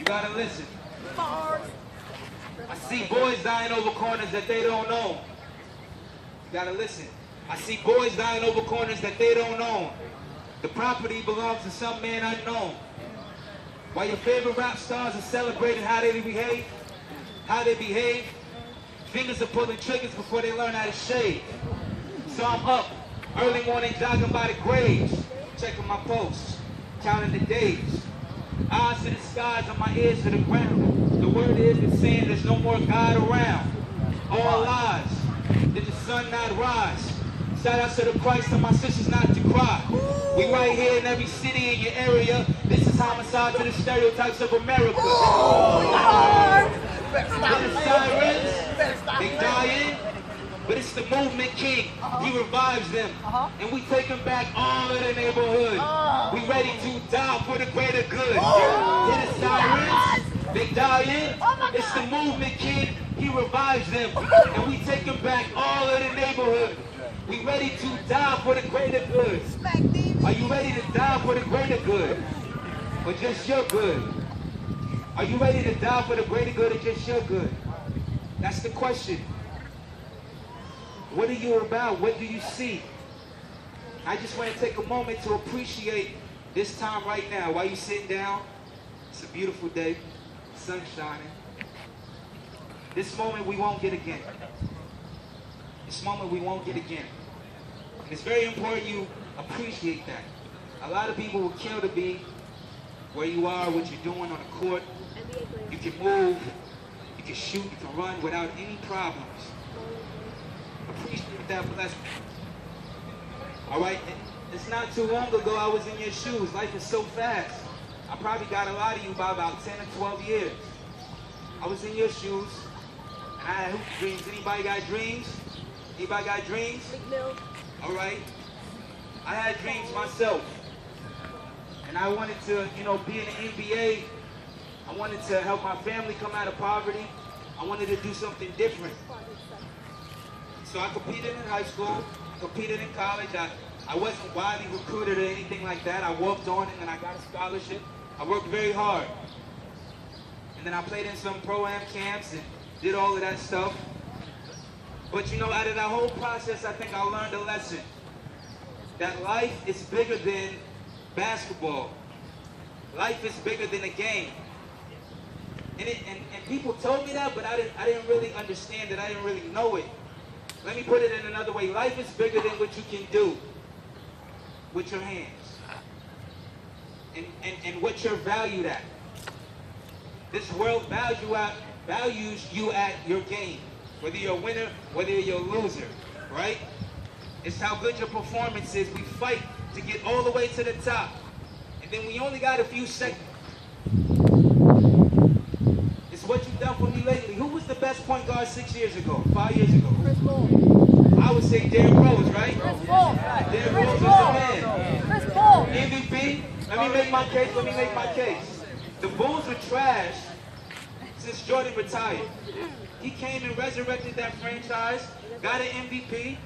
gotta listen. I see boys dying over corners that they don't own. You gotta listen. I see boys dying over corners that they don't own. The property belongs to some man unknown. While your favorite rap stars are celebrating how they behave, fingers are pulling triggers before they learn how to shave. So I'm up, early morning jogging by the graves, checking my posts, counting the days. Eyes to the skies and my ears to the ground. The word is it's saying there's no more God around. All lies. Did the sun not rise? Shout out to the Christ and my sisters not to cry. We right here in every city in your area. This is homicide to the stereotypes of America. The sirens, they dying, but it's the movement king. He revives them, and we taking back all of the neighborhood. We ready to die for the greater good. Hear the sirens, they dying. It's the movement king. He revives them, and we taking back all of the neighborhood. We ready to die for the greater good. Are you ready to die for the greater good, or just your good? Are you ready to die for the greater good or just your good? That's the question. What are you about? What do you see? I just want to take a moment to appreciate this time right now. While you're sitting down, it's a beautiful day, sun shining. This moment we won't get again. This moment we won't get again. And it's very important you appreciate that. A lot of people will kill to be where you are, what you're doing on the court. You can move, you can shoot, you can run without any problems. Appreciate that blessing. All right, it's not too long ago I was in your shoes. Life is so fast. I probably got a lot of you by about 10 or 12 years. I was in your shoes, and I had hoop dreams. Anybody got dreams? Anybody got dreams? All right. I had dreams myself, and I wanted to, be in the NBA. I wanted to help my family come out of poverty. I wanted to do something different. So I competed in high school, competed in college. I wasn't widely recruited or anything like that. I walked on and I got a scholarship. I worked very hard. And then I played in some pro-am camps and did all of that stuff. But out of that whole process, I think I learned a lesson. That life is bigger than basketball. Life is bigger than a game. And people told me that, but I didn't really understand it. I didn't really know it. Let me put it in another way. Life is bigger than what you can do with your hands. And what you're valued at. This world values you at your game. Whether you're a winner, whether you're a loser, right? It's how good your performance is. We fight to get all the way to the top. And then we only got a few seconds. It's what you've done for me lately. Who was the best point guard 6 years ago, 5 years ago? Chris Paul. I would say Derrick Rose, right? Chris Paul. Derrick Rose was the man. Chris Paul. MVP? Let me make my case. The Bulls were trash since Jordan retired. He came and resurrected that franchise, got an MVP.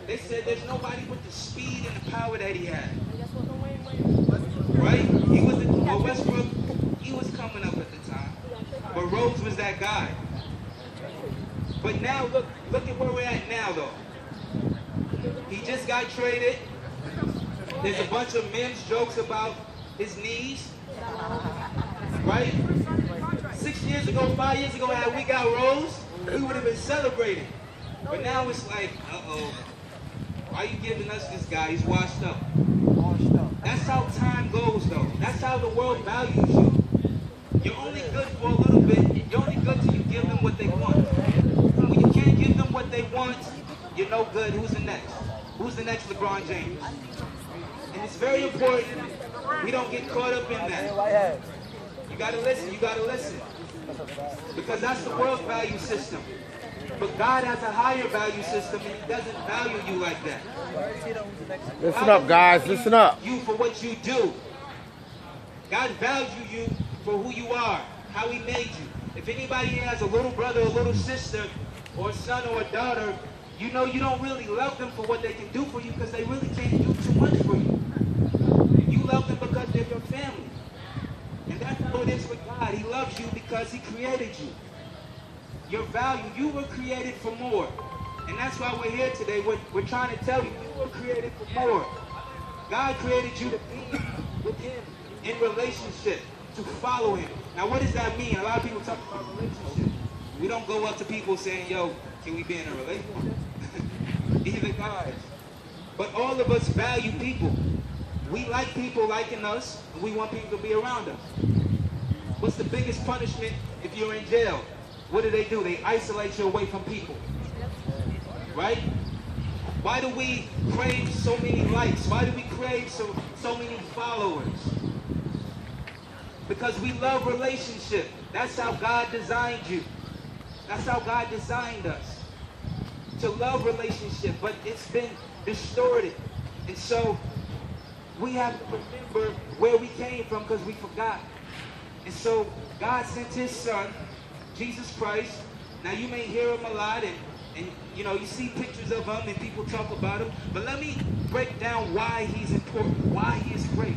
They said there's nobody with the speed and the power that he had. Right? He was Westbrook, he was coming up at the time. But Rose was that guy. But now look at where we're at now though. He just got traded. There's a bunch of men's jokes about his knees. Right? 6 years ago, 5 years ago, had we got Rose, we would have been celebrating. But now it's like, uh-oh, why are you giving us this guy? He's washed up. That's how time goes, though. That's how the world values you. You're only good for a little bit. You're only good till you give them what they want. When you can't give them what they want, you're no good. Who's the next? Who's the next LeBron James? And it's very important we don't get caught up in that. You gotta listen, because that's the world's value system. But God has a higher value system and he doesn't value you like that. Listen up, guys, listen up. You for what you do. God values you for who you are, how he made you. If anybody here has a little brother or little sister or a son or a daughter, you know you don't really love them for what they can do for you because they really can't do too much for you. You love them because they're your family. And that's how it is with God. He loves you because he created you. Your value, you were created for more. And that's why we're here today. We're trying to tell you, you were created for more. God created you to be with him in relationship, to follow him. Now what does that mean? A lot of people talk about relationship. We don't go up to people saying, yo, can we be in a relationship? Either guys. But all of us value people. We like people liking us, and we want people to be around us. What's the biggest punishment if you're in jail? What do? They isolate you away from people. Right? Why do we crave so many likes? Why do we crave so many followers? Because we love relationship. That's how God designed you. That's how God designed us. To love relationship, but it's been distorted. And so we have to remember where we came from because we forgot. And so God sent his son, Jesus Christ. Now you may hear him a lot and you know, you see pictures of him and people talk about him. But let me break down why he's important, why he is great.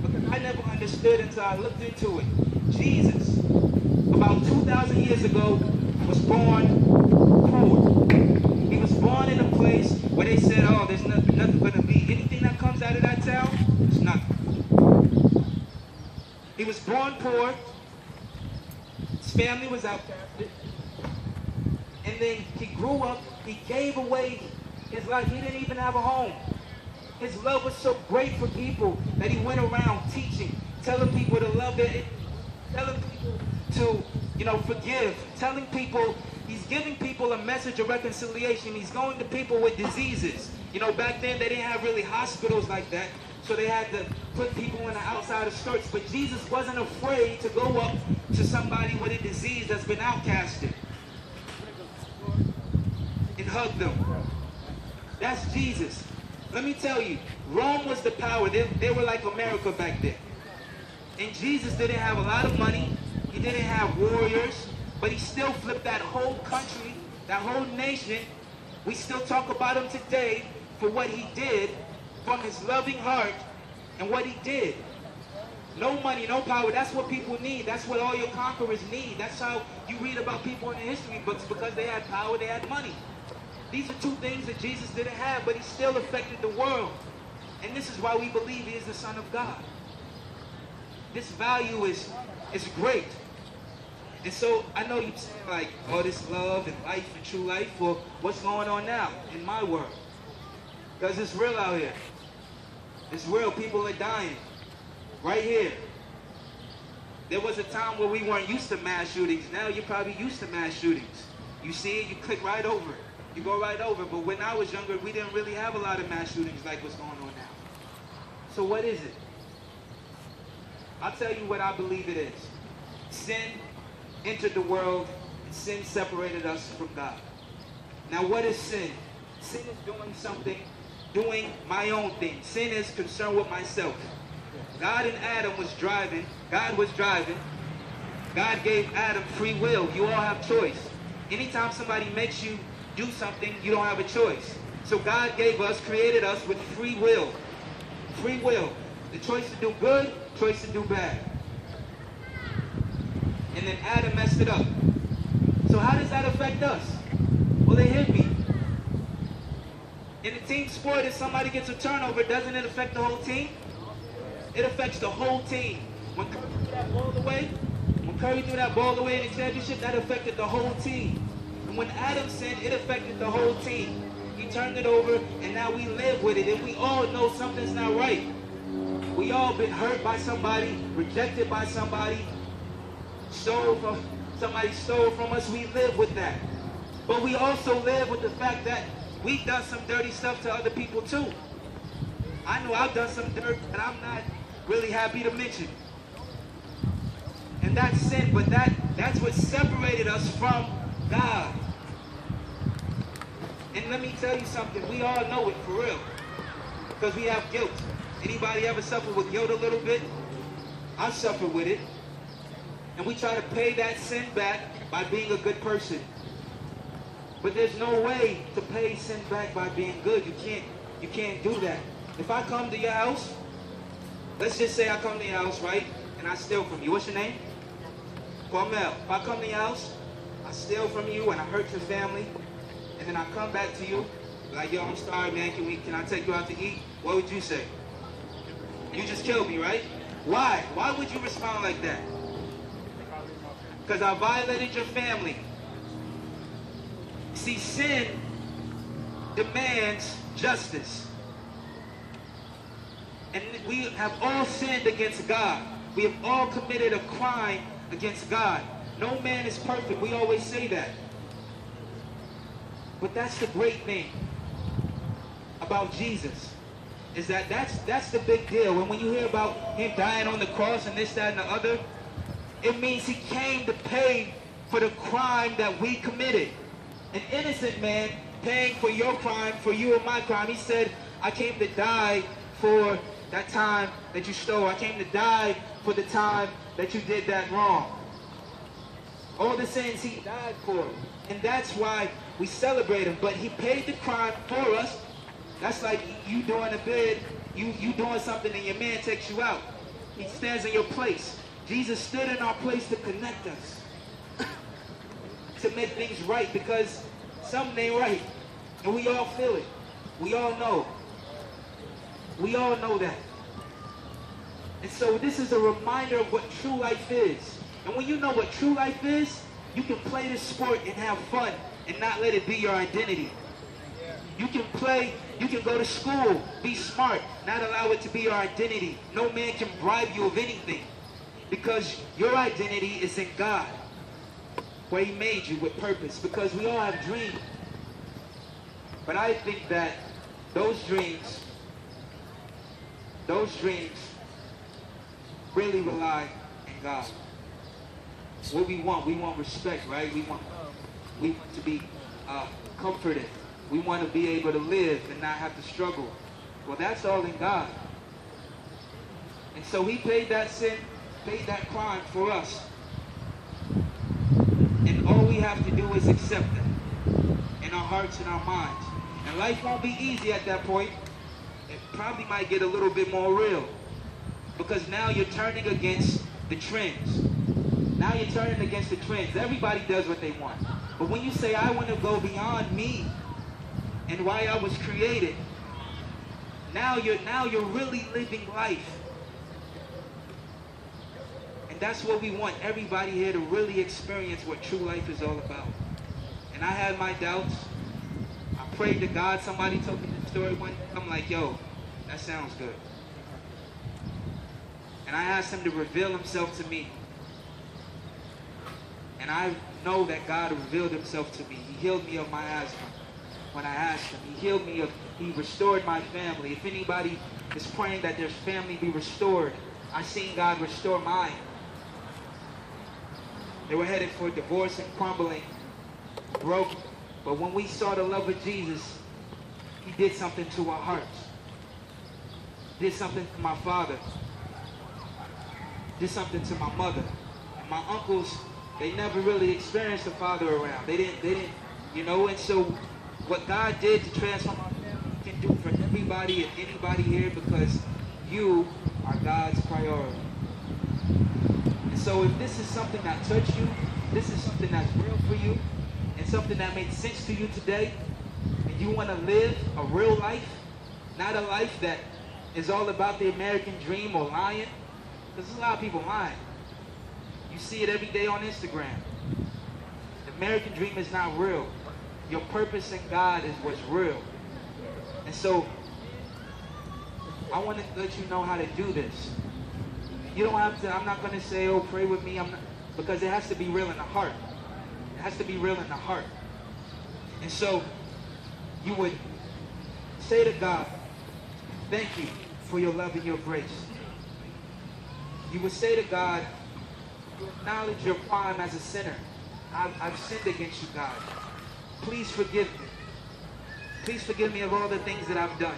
Because I never understood until I looked into it. Jesus, about 2,000 years ago, was born poor. He was born in a place where they said, oh, there's nothing going to be. Anything that comes out of that town, it's nothing. He was born poor. His family was outcasted. And then he grew up. He gave away his life. He didn't even have a home. His love was so great for people that he went around teaching, telling people to love their enemies, telling people to, you know, forgive, telling people, he's giving people a message of reconciliation. He's going to people with diseases. You know, back then they didn't have really hospitals like that, so they had to put people in the outside of skirts. But Jesus wasn't afraid to go up to somebody with a disease that's been outcasted and hug them. That's Jesus. Let me tell you, Rome was the power. They were like America back then. And Jesus didn't have a lot of money. He didn't have warriors, but he still flipped that whole country, that whole nation. We still talk about him today for what he did, from his loving heart and what he did. No money, no power. That's what people need. That's what all your conquerors need. That's how you read about people in the history books, because they had power, they had money. These are two things that Jesus didn't have, but he still affected the world. And this is why we believe he is the Son of God. This value is great. And so I know you're saying like, oh, this love and life and true life. Well, what's going on now in my world? Because it's real out here. It's real. People are dying. Right here. There was a time where we weren't used to mass shootings. Now you're probably used to mass shootings. You see it, you click right over it. You go right over. But when I was younger, we didn't really have a lot of mass shootings like what's going on now. So what is it? I'll tell you what I believe it is. Sin entered the world, and sin separated us from God. Now what is sin? Sin is doing something, doing my own thing. Sin is concerned with myself. God and Adam was driving. God was driving. God gave Adam free will. You all have choice. Anytime somebody makes you do something, you don't have a choice. So God gave us, created us with free will. Free will. The choice to do good, choice to do bad. And then Adam messed it up. So how does that affect us? Well, it hit me. In a team sport, if somebody gets a turnover, doesn't it affect the whole team? It affects the whole team. When Curry threw that ball away in the championship, that affected the whole team. And when Adam sinned, it affected the whole team. He turned it over, and now we live with it. And we all know something's not right. We all been hurt by somebody, rejected by somebody, somebody stole from us. We live with that. But we also live with the fact that we've done some dirty stuff to other people too. I know I've done some dirt that I'm not really happy to mention. And that's sin, but that's what separated us from God. And let me tell you something, we all know it for real. Because we have guilt. Anybody ever suffer with guilt a little bit? I suffer with it. And we try to pay that sin back by being a good person. But there's no way to pay sin back by being good. You can't do that. If I come to your house, let's just say I come to your house, right? And and I steal from you. What's your name? Carmel. If I come to your house, I steal from you and I hurt your family, and then I come back to you, like, yo, I'm sorry, man, can I take you out to eat? What would you say? You just killed me, right? Why? Why would you respond like that? Because I violated your family. See, sin demands justice. And we have all sinned against God. We have all committed a crime against God. No man is perfect. We always say that. But that's the great thing about Jesus, is that that's the big deal. And when you hear about him dying on the cross and this, that, and the other, it means he came to pay for the crime that we committed. An innocent man paying for your crime, for you and my crime. He said, I came to die for that time that you stole. I came to die for the time that you did that wrong. All the sins he died for. And that's why we celebrate him. But he paid the crime for us. That's like you doing a bid, you doing something and your man takes you out. He stands in your place. Jesus stood in our place to connect us. To make things right, because something ain't right. And we all feel it. We all know. We all know that. And so this is a reminder of what true life is. And when you know what true life is, you can play this sport and have fun and not let it be your identity. You can play, you can go to school, be smart, not allow it to be your identity. No man can bribe you of anything, because your identity is in God, where he made you with purpose, because we all have dreams. But I think that those dreams really rely on God. What we want respect, right? We want to be comforted. We want to be able to live and not have to struggle. Well, that's all in God. And so he paid that sin, paid that crime for us. And all we have to do is accept it in our hearts and our minds. And life won't be easy at that point. It probably might get a little bit more real, because now you're turning against the trends. Now you're turning against the trends. Everybody does what they want. But when you say, I want to go beyond me and why I was created, now you're really living life. And that's what we want everybody here to really experience what true life is all about. And I had my doubts. I prayed to God. Somebody told me the story one day. I'm like, yo, that sounds good. And I asked him to reveal himself to me. And I know that God revealed himself to me. He healed me of my asthma when I asked him. He healed me he restored my family. If anybody is praying that their family be restored, I seen God restore mine. They were headed for divorce and crumbling, broke. But when we saw the love of Jesus, he did something to our hearts. Did something to my father. Did something to my mother. And my uncles, they never really experienced a father around. They didn't, you know. And so what God did to transform our family, he can do for everybody and anybody here, because you are God's priority. And so if this is something that touched you, this is something that's real for you, and something that makes sense to you today, and you want to live a real life, not a life that is all about the American dream or lying, because there's a lot of people lying. You see it every day on Instagram. The American dream is not real. Your purpose in God is what's real. And so I want to let you know how to do this. You don't have to, I'm not going to say, oh, pray with me, because it has to be real in the heart. It has to be real in the heart. And so you would say to God, thank you for your love and your grace. You would say to God, you acknowledge your crime as a sinner. I've sinned against you, God. Please forgive me. Please forgive me of all the things that I've done.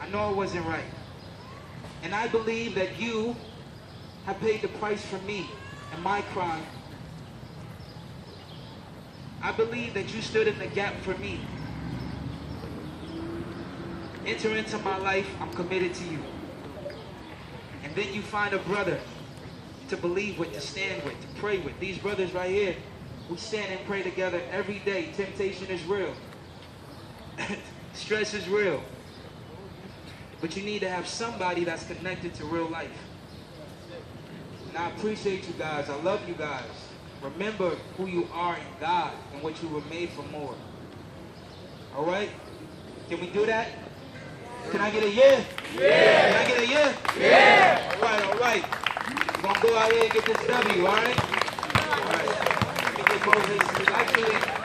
I know it wasn't right. And I believe that you have paid the price for me and my crime. I believe that you stood in the gap for me. Enter into my life. I'm committed to you. And then you find a brother to believe with, to stand with, to pray with. These brothers right here, we stand and pray together every day. Temptation is real. Stress is real. But you need to have somebody that's connected to real life. And I appreciate you guys. I love you guys. Remember who you are in God and what you were made for more. All right? Can we do that? Can I get a yeah? Yeah. Can I get a yeah? Yeah. All right, all right. We're going to go out here and get this W, all right? All right. Let me get Moses. Actually,